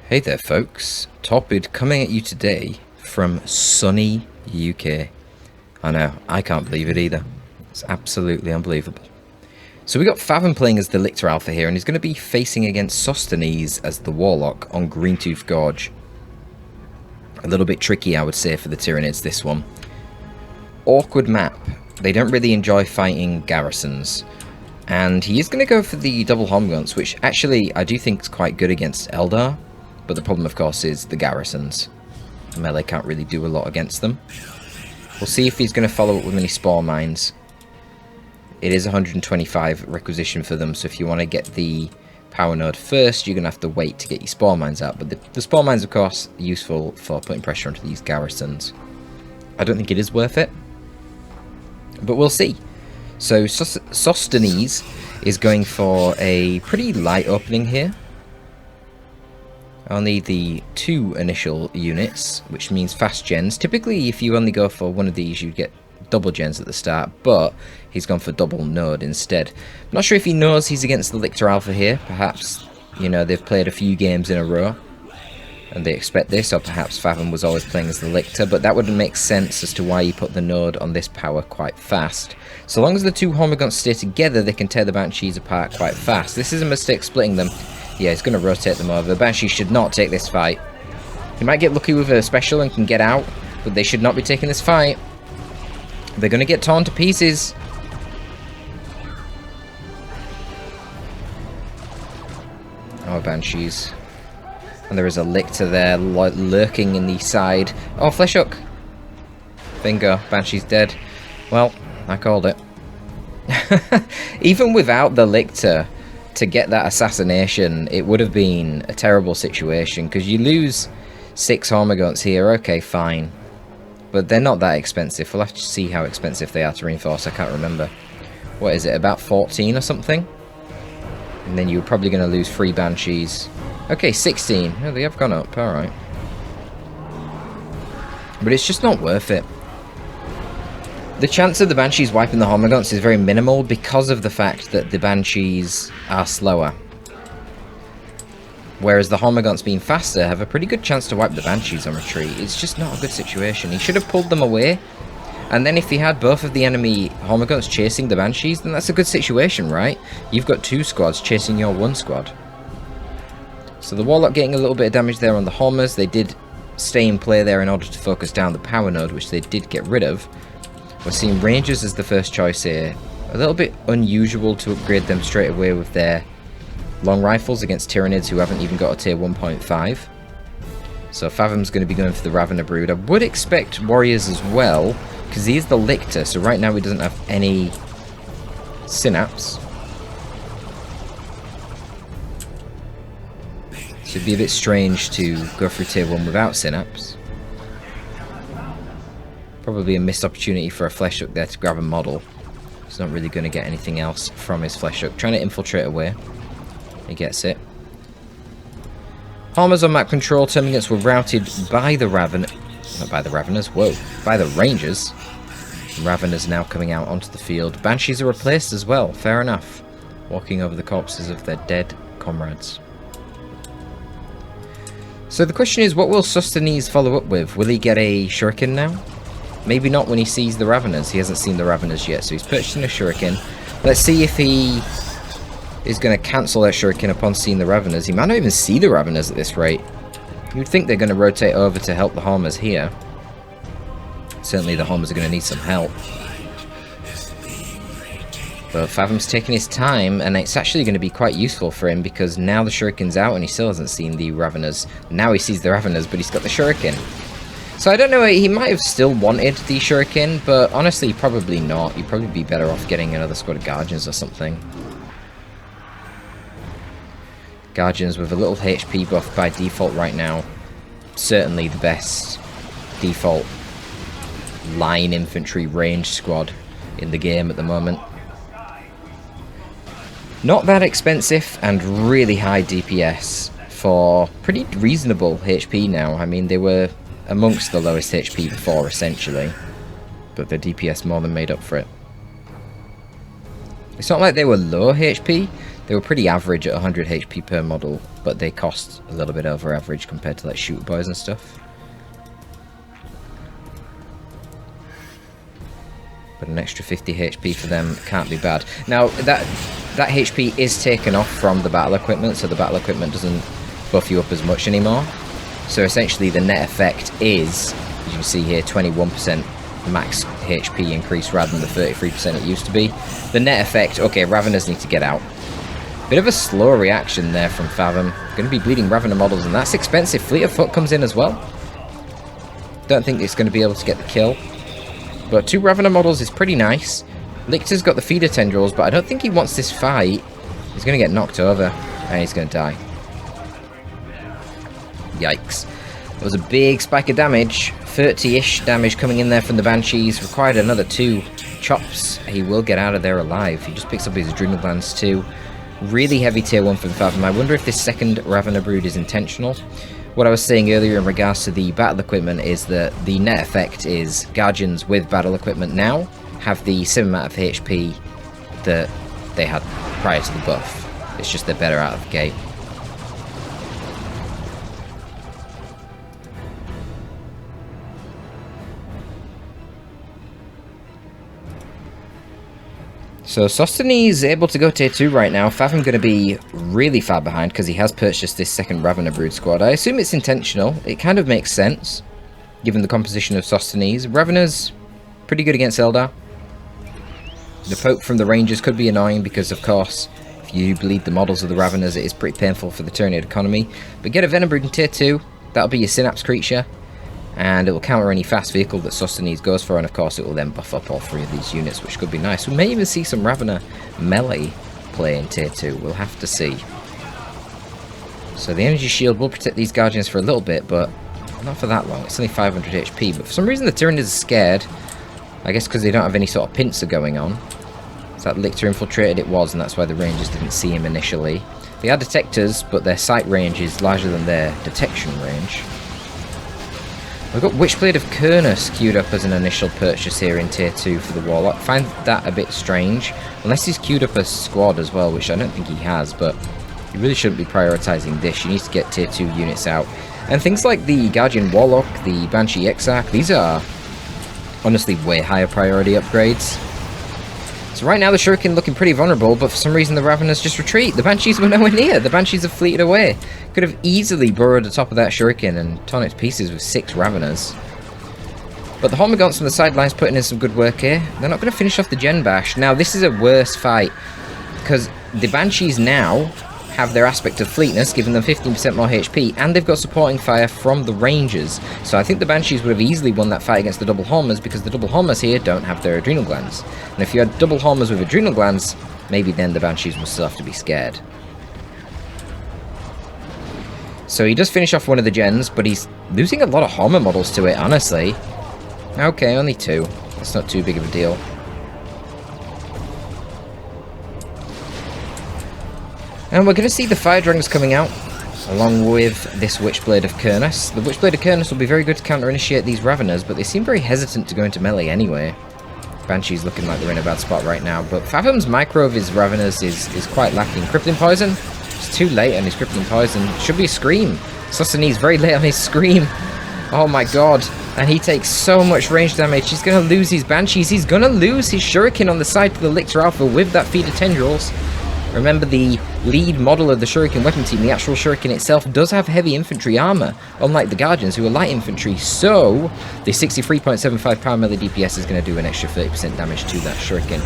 Hey there folks, Torpid coming at you today from sunny UK. I know, I can't believe it either. It's absolutely unbelievable. So we got Fathom playing as the Lictor Alpha here, and he's going to be facing against Sostenes as the Warlock on Greentooth Gorge. A little bit tricky, I would say, for the Tyranids, this one. Awkward map. They don't really enjoy fighting garrisons. And he is going to go for the double Hormiguns, which actually I do think is quite good against Eldar. But the problem, of course, is the garrisons. Melee can't really do a lot against them. We'll see if he's going to follow up with any Spore Mines. It is 125 requisition for them, so if you want to get the Power Node first, you're going to have to wait to get your Spore Mines out. But the Spore Mines, of course, are useful for putting pressure onto these garrisons. I don't think it is worth it, but we'll see. So Sostenes is going for a pretty light opening here. Only the 2 initial units, which means fast gens. Typically, if you only go for one of these, you get double gens at the start, but he's gone for double node instead. I'm not sure if he knows he's against the Lictor Alpha here. Perhaps, you know, they've played a few games in a row, and they expect this, or perhaps Fathom was always playing as the Lictor, but that wouldn't make sense as to why you put the node on this power quite fast. So long as the 2 Hormiguns stay together, they can tear the Banshees apart quite fast. This is a mistake splitting them. Yeah, he's going to rotate them over. The Banshee should not take this fight. He might get lucky with a special and can get out, but they should not be taking this fight. They're going to get torn to pieces. Oh, Banshees. And there is a Lictor there lurking in the side. Oh, Flesh Hook. Bingo. Banshee's dead. Well, I called it. Even without the Lictor, to get that assassination, it would have been a terrible situation, because you lose 6 Hormiguns here. Okay, fine. But they're not that expensive. We'll have to see how expensive they are to reinforce. I can't remember. What is it, about 14 or something? And then you're probably going to lose 3 Banshees. Okay, 16. Oh, they have gone up. Alright. But it's just not worth it. The chance of the Banshees wiping the Hormiguns is very minimal because of the fact that the Banshees are slower. Whereas the Hormiguns being faster have a pretty good chance to wipe the Banshees on retreat. It's just not a good situation. He should have pulled them away. And then if he had both of the enemy Hormiguns chasing the Banshees, then that's a good situation, right? You've got 2 squads chasing your 1 squad. So the Warlock getting a little bit of damage there on the Hormers. They did stay in play there in order to focus down the Power Node, which they did get rid of. We're seeing Rangers as the first choice here. A little bit unusual to upgrade them straight away with their long rifles against Tyranids who haven't even got a tier 1.5. So Fathom's going to be going for the Ravener Brood. I would expect Warriors as well, because he is the Lictor, so right now he doesn't have any Synapse. So it'd be a bit strange to go through tier 1 without Synapse. Probably a missed opportunity for a Flesh Hook there to grab a model. He's not really going to get anything else from his Flesh Hook. Trying to infiltrate away. He gets it. Hormers on map control. Termagants were routed by the not by the Raveners. Whoa. By the Rangers. Raveners now coming out onto the field. Banshees are replaced as well. Fair enough. Walking over the corpses of their dead comrades. So the question is, what will Sostenes follow up with? Will he get a Shuriken now? Maybe not when he sees the Raveners. He hasn't seen the Raveners yet, so he's purchasing a Shuriken. Let's see if he is going to cancel that Shuriken upon seeing the Raveners. He might not even see the Raveners at this rate. You'd think they're going to rotate over to help the Hormers here. Certainly the Hormers are going to need some help. But Fathom's taking his time, and it's actually going to be quite useful for him, because now the Shuriken's out and he still hasn't seen the Raveners. Now he sees the Raveners, but he's got the Shuriken. So I don't know, he might have still wanted the Shuriken, but honestly, probably not. You'd probably be better off getting another squad of Guardians or something. Guardians with a little HP buff by default right now. Certainly the best default line infantry range squad in the game at the moment. Not that expensive and really high DPS for pretty reasonable HP now. I mean, they were amongst the lowest HP before, essentially, but the DPS more than made up for it. It's not like they were low HP, They were pretty average at 100 HP per model, but they cost a little bit over average compared to like shooter boys and stuff. But an extra 50 HP for them can't be bad. Now, that HP is taken off from the battle equipment, so the battle equipment doesn't buff you up as much anymore. So essentially the net effect is, as you can see here, 21% max HP increase rather than the 33% it used to be. The net effect, okay, Raveners need to get out. Bit of a slow reaction there from Fathom. Going to be bleeding Ravener models, and that's expensive. Fleet of Foot comes in as well. Don't think it's going to be able to get the kill. But 2 Ravener models is pretty nice. Lictor's got the feeder tendrils, but I don't think he wants this fight. He's going to get knocked over, and he's going to die. Yikes. That was a big spike of damage. 30-ish damage coming in there from the Banshees. Required another 2 chops. He will get out of there alive. He just picks up his adrenal glands too. Really heavy tier 1 from Fathom. I wonder if this second Ravener brood is intentional. What I was saying earlier in regards to the battle equipment is that the net effect is Guardians with battle equipment now have the same amount of HP that they had prior to the buff. It's just they're better out of the gate. So Sostenes is able to go tier 2 right now. Fathom going to be really far behind because he has purchased this second Ravener brood squad. I assume it's intentional. It kind of makes sense, given the composition of Sostenes. Ravener's pretty good against Eldar. The poke from the Rangers could be annoying because, of course, if you bleed the models of the Raveners, it is pretty painful for the Tyranid economy. But get a Venom brood in tier 2. That'll be your Synapse creature. And it will counter any fast vehicle that Sostenes goes for, and of course it will then buff up all 3 of these units, which could be nice. We may even see some Ravener melee play in tier 2, we'll have to see. So the energy shield will protect these Guardians for a little bit, but not for that long. It's only 500 HP, but for some reason the Tyranids are scared. I guess because they don't have any sort of pincer going on. Is that Lictor infiltrated? It was, and that's why the Rangers didn't see him initially. They are detectors, but their sight range is larger than their detection range. We've got Witchblade of Kernus queued up as an initial purchase here in tier 2 for the Warlock. Find that a bit strange, unless he's queued up a squad as well, which I don't think he has, but you really shouldn't be prioritising this. You need to get tier 2 units out. And things like the Guardian Warlock, the Banshee Exarch, these are honestly way higher priority upgrades. So right now the Shuriken looking pretty vulnerable, but for some reason the Raveners just retreat. The Banshees were nowhere near. The Banshees have fleeted away. Could have easily burrowed the top of that Shuriken and torn it to pieces with 6 Raveners. But the Hormagaunts from the sidelines putting in some good work here. They're not going to finish off the Gen Bash. Now this is a worse fight, because the Banshees now have their aspect of fleetness, giving them 15% more HP, and they've got supporting fire from the Rangers. So I think the Banshees would have easily won that fight against the double Hormers, because the double Hormers here don't have their adrenal glands. And if you had double Hormers with adrenal glands, maybe then the Banshees will still have to be scared. So he does finish off one of the gens, but he's losing a lot of Hormor models to it, honestly. Okay, only 2. That's not too big of a deal. And we're going to see the Fire Dragons coming out, along with this Witchblade of Kernus. The Witchblade of Kernus will be very good to counter-initiate these Raveners, but they seem very hesitant to go into melee anyway. Banshee's looking like they're in a bad spot right now, but Fathom's micro of his Raveners is quite lacking. Crippling Poison? It's too late on his Crippling Poison. Should be a Scream. Sostenes very late on his Scream. Oh my god. And he takes so much range damage. He's going to lose his Banshees. He's going to lose his Shuriken on the side to the Lictor Alpha with that feeder tendrils. Remember, the lead model of the Shuriken weapon team, the actual Shuriken itself, does have heavy infantry armor, unlike the Guardians, who are light infantry, so the 63.75 power melee DPS is going to do an extra 30% damage to that Shuriken.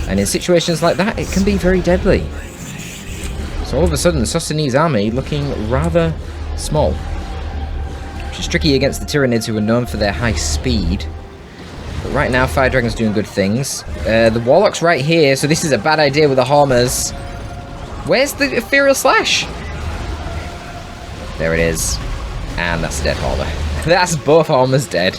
And in situations like that, it can be very deadly. So all of a sudden, the Sostenes army looking rather small, which is tricky against the Tyranids, who are known for their high speed. But right now, Fire Dragon's doing good things. The Warlock's right here, so this is a bad idea with the Hormers. Where's the Ethereal Slash? There it is. And that's a dead Hormer. That's both Hormers dead.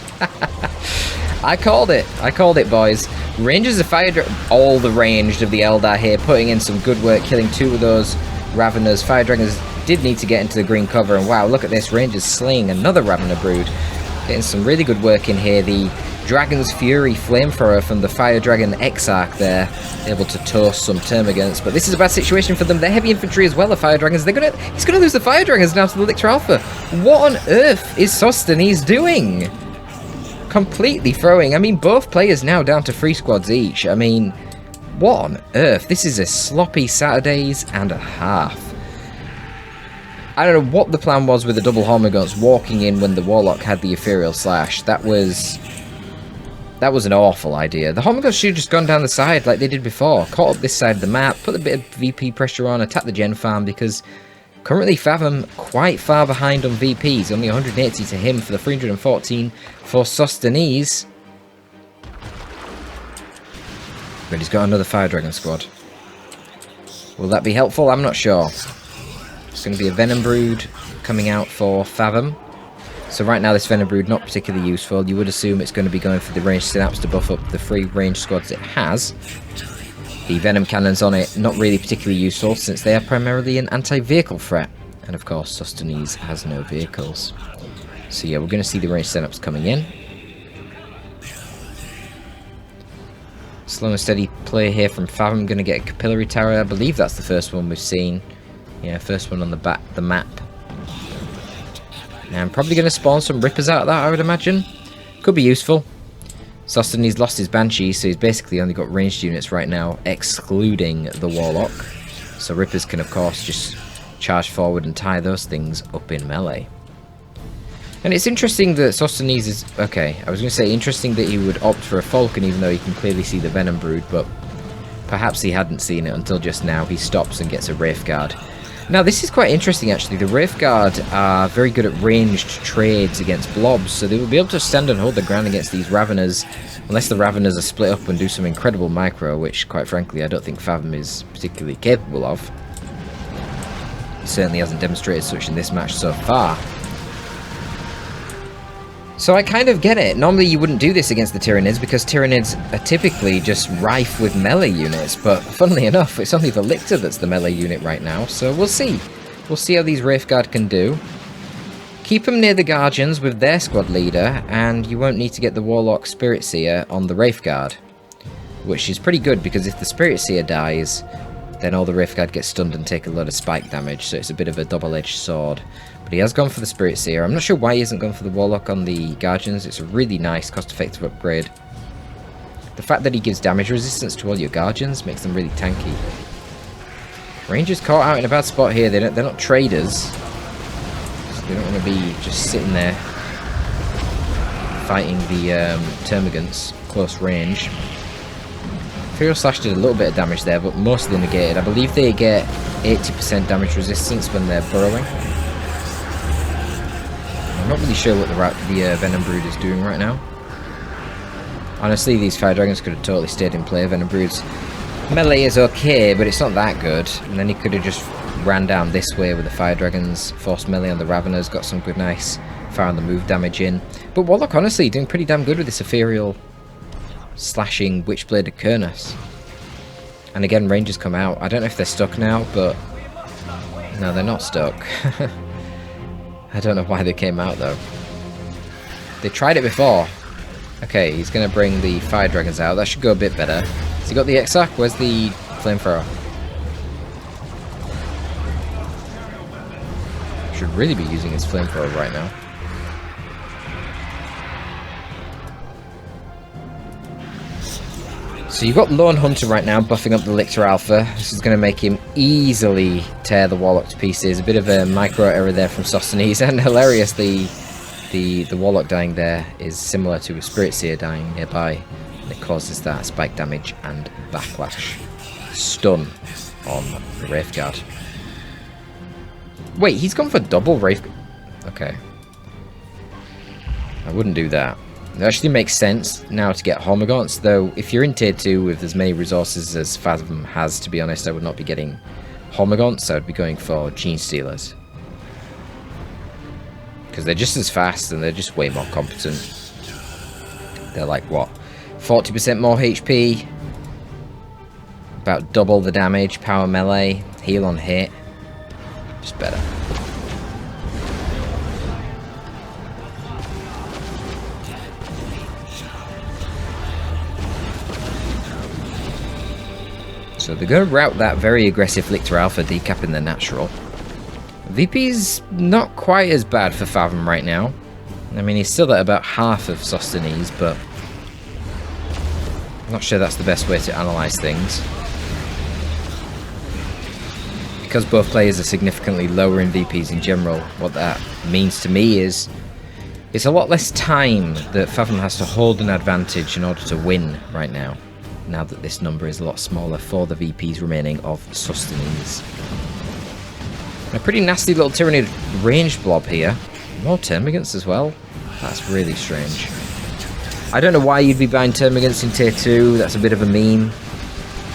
I called it. I called it, boys. Rangers of Fire all the ranged of the Eldar here, putting in some good work, killing 2 of those Raveners. Fire Dragons did need to get into the green cover, and wow, look at this. Rangers slaying another Ravener brood. Getting some really good work in here. The Dragon's Fury flamethrower from the Fire Dragon Exarch there, able to toast some termagants. But this is a bad situation for them. They're heavy infantry as well, the Fire Dragons. He's gonna lose the Fire Dragons now to the Lictor Alpha. What on earth is Sostenes doing? Completely throwing. I mean, both players now down to 3 squads each. I mean, what on earth? This is a sloppy Saturdays and a half. I don't know what the plan was with the double Hormagaunts walking in when the Warlock had the Ethereal Slash. That was an awful idea. The Hormagaunts should have just gone down the side like they did before. Caught up this side of the map, put a bit of VP pressure on, attack the Gen Farm, because currently Fathom quite far behind on VPs. Only 180 to him for the 314 for Sostenes. But he's got another Fire Dragon squad. Will that be helpful? I'm not sure. It's going to be a Venom Brood coming out for Fathom. So right now this Venom Brood not particularly useful. You would assume it's going to be going for the ranged synapse to buff up the 3 ranged squads it has. The Venom cannons on it not really particularly useful since they are primarily an anti-vehicle threat. And of course Sostenes has no vehicles. So yeah, we're going to see the ranged synapse coming in. Slow and steady play here from Fathom. Going to get a Capillary Tower. I believe that's the first one we've seen. Yeah, first one on the map. Now I'm probably going to spawn some Rippers out of that, I would imagine. Could be useful. Sostenes lost his Banshee, so he's basically only got ranged units right now, excluding the Warlock. So Rippers can, of course, just charge forward and tie those things up in melee. And it's interesting that Sostenes is... Okay, I was going to say interesting that he would opt for a Falcon, even though he can clearly see the Venom Brood, but perhaps he hadn't seen it until just now. He stops and gets a Wraithguard. Now, this is quite interesting, actually. The Wraithguard are very good at ranged trades against blobs, so they will be able to stand and hold their ground against these Raveners, unless the Raveners are split up and do some incredible micro, which, quite frankly, I don't think Fathom is particularly capable of. He certainly hasn't demonstrated such in this match so far. So I kind of get it. Normally you wouldn't do this against the Tyranids because Tyranids are typically just rife with melee units, but funnily enough, it's only the Lictor that's the melee unit right now, so we'll see. We'll see how these Wraithguard can do. Keep them near the Guardians with their squad leader, and you won't need to get the Warlock Spirit Seer on the Wraithguard, which is pretty good because if the Spirit Seer dies, then all the Wraithguard get stunned and take a lot of spike damage, so it's a bit of a double-edged sword. But he has gone for the Spirit Seer. I'm not sure why he hasn't gone for the Warlock on the Guardians. It's a really nice, cost-effective upgrade. The fact that he gives damage resistance to all your Guardians makes them really tanky. Rangers caught out in a bad spot here. They're not traders. So they don't want to be just sitting there fighting the Termagants close range. Ethereal Slash did a little bit of damage there, but mostly negated. I believe they get 80% damage resistance when they're burrowing. I'm not really sure what the Venom Brood is doing right now. Honestly, these Fire Dragons could have totally stayed in play. Venom Brood's melee is okay, but it's not that good. And then he could have just ran down this way with the Fire Dragons, forced melee on the Raveners, got some good nice fire on the move damage in. But Warlock, honestly, doing pretty damn good with this Ethereal slashing Witchblade of Kurnus. And again, Rangers come out. I don't know if they're stuck now, but no, they're not stuck. I don't know why they came out though. They tried it before. Okay, he's going to bring the Fire Dragons out. That should go a bit better. Has he got the Exarch? Where's the Flamethrower? Should really be using his Flamethrower right now. So you've got Lone Hunter right now buffing up the Lictor Alpha. This is going to make him easily tear the Warlock to pieces. A bit of a micro error there from Sostenes, and hilarious, the Warlock dying there is similar to a Spirit Seer dying nearby, and it causes that spike damage and backlash. Stun on the Wraithguard. Wait, he's gone for double Wraith... Okay. I wouldn't do that. It actually makes sense now to get Hormagaunts, though if you're in tier 2 with as many resources as Fathom has, to be honest, I would not be getting Hormagaunts. I would be going for Gene Stealers. Because they're just as fast and they're just way more competent. They're like, what, 40% more HP, about double the damage, power melee, heal on hit, just better. So they're going to route that very aggressive Lictor Alpha, decapping the natural. VP's not quite as bad for Fathom right now. I mean, he's still at about half of Sostenes, but I'm not sure that's the best way to analyse things. Because both players are significantly lower in VPs in general, what that means to me is it's a lot less time that Fathom has to hold an advantage in order to win right now. Now that this number is a lot smaller for the VPs remaining of Sostenes. A pretty nasty little Tyranid ranged blob here. More Termagants as well. That's really strange. I don't know why you'd be buying Termagants in tier 2. That's a bit of a meme.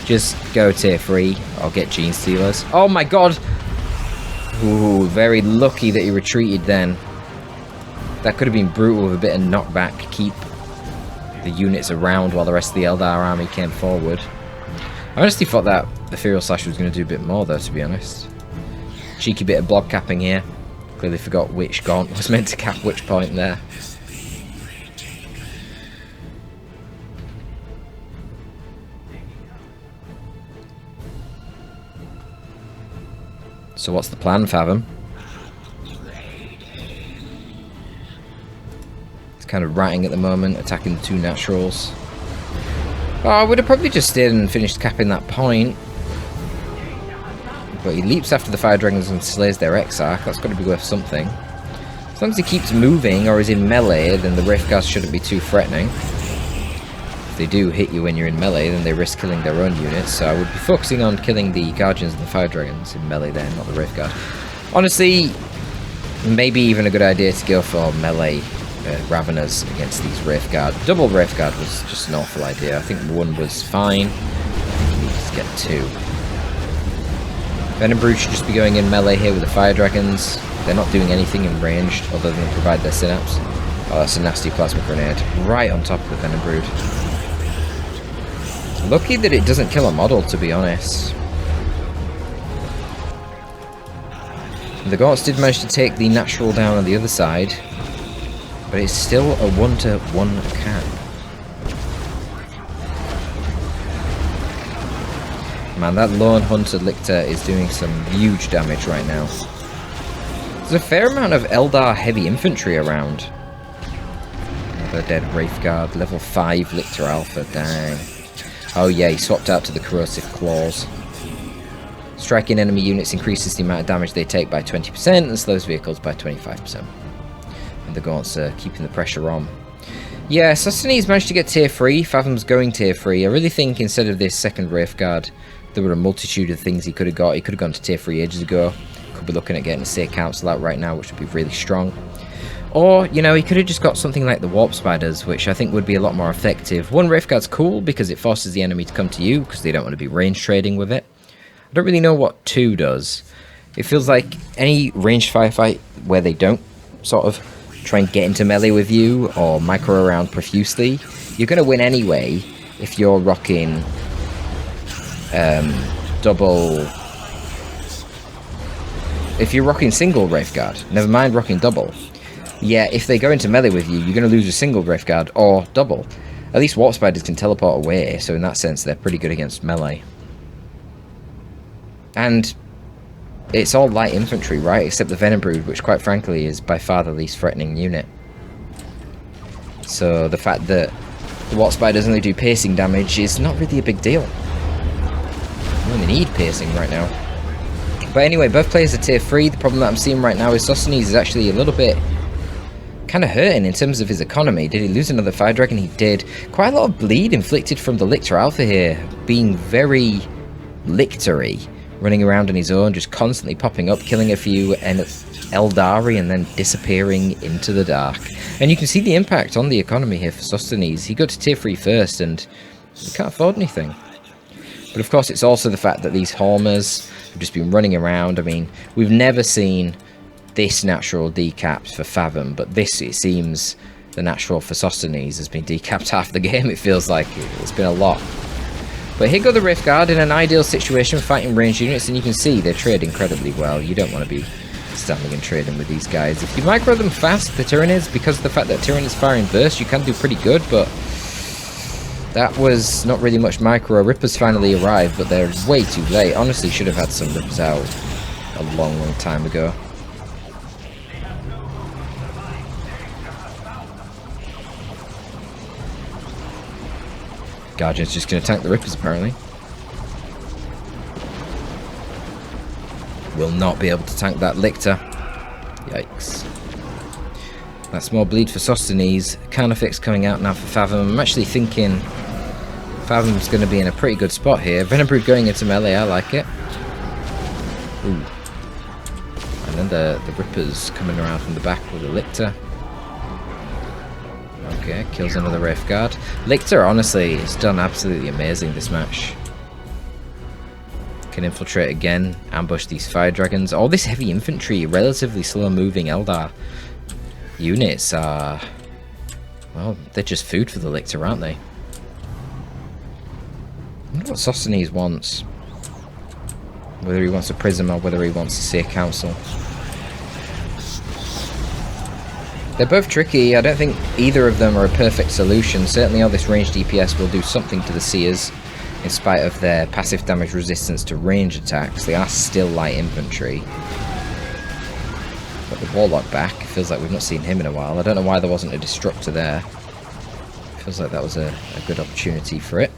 Just go tier 3 or get Gene Stealers. Oh my god! Ooh, very lucky that he retreated then. That could have been brutal with a bit of knockback. Keep the units around while the rest of the Eldar army came forward. I honestly thought that Ethereal Slash was going to do a bit more though, to be honest. Cheeky bit of blob capping here. Clearly forgot which Gaunt was meant to cap which point there. So what's the plan, Fathom? It's kind of ratting at the moment, attacking the two naturals. Oh, I would have probably just stayed and finished capping that point. But he leaps after the Fire Dragons and slays their Exarch. That's got to be worth something. As long as he keeps moving or is in melee, then the Wraithguards shouldn't be too threatening. If they do hit you when you're in melee, then they risk killing their own units. So I would be focusing on killing the Guardians and the Fire Dragons in melee there, not the Wraithguard. Honestly, maybe even a good idea to go for melee Raveners against these Wraithguard. Double Wraithguard was just an awful idea. I think one was fine. I think you need to get two. Venom Brood should just be going in melee here with the Fire Dragons. They're not doing anything in ranged other than provide their synapse. Oh, that's a nasty plasma grenade. Right on top of the Venom Brood. Lucky that it doesn't kill a model, to be honest. The Gaunts did manage to take the natural down on the other side. But it's still a 1-to-1 cap. Man, that Lone Hunter Lictor is doing some huge damage right now. There's a fair amount of Eldar heavy infantry around. Another dead Wraithguard, level 5 Lictor Alpha, dang. Oh yeah, he swapped out to the Corrosive Claws. Striking enemy units increases the amount of damage they take by 20% and slows vehicles by 25%. And the Gaunts are keeping the pressure on. Yeah, Sostenes managed to get tier 3, Fathom's going tier 3. I really think instead of this second Wraithguard, there were a multitude of things he could have got. He could have gone to tier 3 ages ago. Could be looking at getting a State Council out right now, which would be really strong. Or, you know, he could have just got something like the Warp Spiders, which I think would be a lot more effective. One Wraithguard's cool because it forces the enemy to come to you, because they don't want to be range trading with it. I don't really know what 2 does. It feels like any ranged firefight where they don't sort of try and get into melee with you or micro around profusely, you're going to win anyway if you're rocking double. If you're rocking single Wraithguard, never mind rocking double. Yeah, if they go into melee with you, you're going to lose a single Wraithguard or double. At least Warp Spiders can teleport away, so in that sense they're pretty good against melee. And it's all light infantry, right? Except the Venom Brood, which quite frankly is by far the least threatening unit. So the fact that the Warp Spiders only do piercing damage is not really a big deal. You only need piercing right now. But anyway, both players are tier 3. The problem that I'm seeing right now is Sostenes is actually a little bit kind of hurting in terms of his economy. Did he lose another Fire Dragon? He did. Quite a lot of bleed inflicted from the Lictor Alpha here, being very Lictory, running around on his own, just constantly popping up, killing a few Eldari and then disappearing into the dark. And you can see the impact on the economy here for Sostenes. He got to tier 3 first and he can't afford anything. But of course it's also the fact that these Homers have just been running around. I mean, we've never seen this natural decapped for Fathom, but this, it seems, the natural for Sostenes has been decapped half the game. It feels like it's been a lot. But here go the Wraithguard in an ideal situation fighting ranged units, and you can see they trade incredibly well. You don't want to be standing and trading with these guys. If you micro them fast, the Tyranids, because of the fact that Tyranids fire in burst, you can do pretty good, but That was not really much micro. Rippers finally arrived, but they're way too late. Honestly, should have had some Rippers out a long, long time ago. Guardian's just going to tank the Rippers, apparently. Will not be able to tank that Lictor. Yikes. That's more bleed for Sostenes. Carnifex coming out now for Fathom. I'm actually thinking Fathom's going to be in a pretty good spot here. Venom going into melee, I like it. Ooh. And then the Rippers coming around from the back with the Lictor. Okay, kills another Wraith Guard. Lictor, honestly, has done absolutely amazing this match. Can infiltrate again, ambush these fire dragons. All this heavy infantry, relatively slow moving Eldar units are, well, they're just food for the Lictor, aren't they? I wonder what Sostenes wants. Whether he wants a Prism or whether he wants a Seer Council. They're both tricky. I don't think either of them are a perfect solution. Certainly all this ranged DPS will do something to the Seers. In spite of their passive damage resistance to range attacks, they are still light infantry. Got the Warlock back. Feels like we've not seen him in a while. I don't know why there wasn't a Destructor there. Feels like that was a good opportunity for it.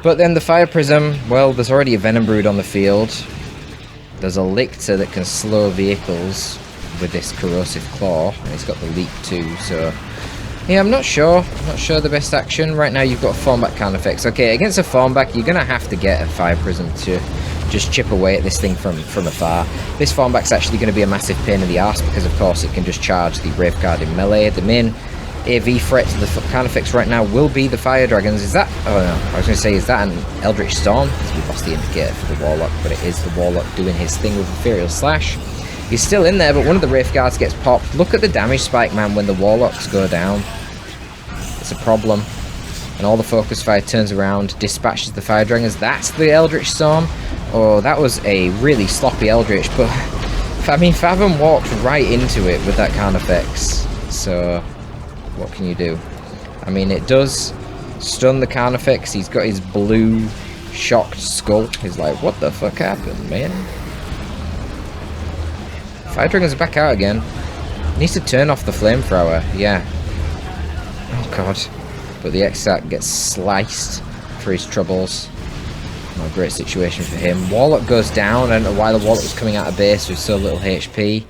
But then the Fire Prism, well, there's already a Venom Brood on the field. There's a Lictor that can slow vehicles with this Corrosive Claw. And he's got the Leap too, so... yeah, I'm not sure. I'm not sure the best action. Right now you've got a Formback Carnifex. Okay, against a Formback, you're going to have to get a Fire Prism to just chip away at this thing from afar. This Formback's actually going to be a massive pain in the arse because, of course, it can just charge the Wraith Guard in melee. The main AV threat to the Carnifex right now will be the Fire Dragons. Is that... oh no, I was going to say, is that an Eldritch Storm? Because we've lost the indicator for the Warlock, but it is the Warlock doing his thing with Ethereal Slash. He's still in there, but one of the Wraith Guards gets popped. Look at the damage spike, man, when the Warlocks go down. It's a problem. And all the focus fire turns around, dispatches the Fire Dragons. That's the Eldritch Storm. Oh, that was a really sloppy Eldritch, but I mean, Fathom walked right into it with that Carnifex. So, what can you do? I mean, it does stun the Carnifex. He's got his blue shocked skull. He's like, what the fuck happened, man? Fire Dragons are back out again. Needs to turn off the Flamethrower, yeah. Oh god. But the Exarch gets sliced for his troubles. Not a great situation for him. Warlock goes down. I don't know why the Warlock was coming out of base with so little HP.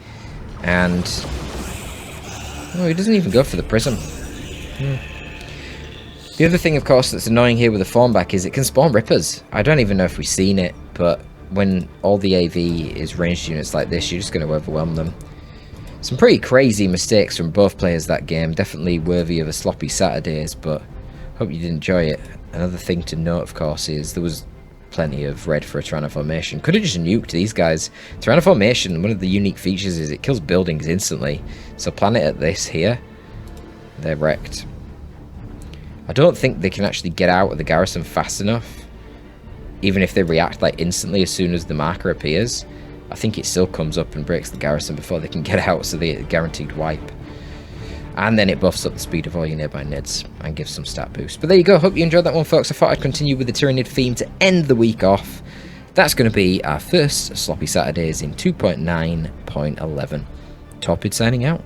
And... oh, he doesn't even go for the Prism. The other thing, of course, that's annoying here with the Formback is it can spawn Rippers. I don't even know if we've seen it, but when all the AV is ranged units like this, you're just going to overwhelm them. Some pretty crazy mistakes from both players that game. Definitely worthy of a sloppy Saturdays, but hope you did enjoy it. Another thing to note, of course, is there was plenty of red for a Tyrannoformation. Could have just nuked these guys. Tyrannoformation, one of the unique features is it kills buildings instantly. So Planet at this here, they're wrecked. I don't think they can actually get out of the garrison fast enough. Even if they react like instantly as soon as the marker appears, I think it still comes up and breaks the garrison before they can get out, so they guaranteed wipe. And then it buffs up the speed of all your nearby Nids and gives some stat boost. But there you go, hope you enjoyed that one, folks. I thought I'd continue with the Tyrannid theme to end the week off. That's going to be our first Sloppy Saturdays in 2.9.11. Torpid signing out.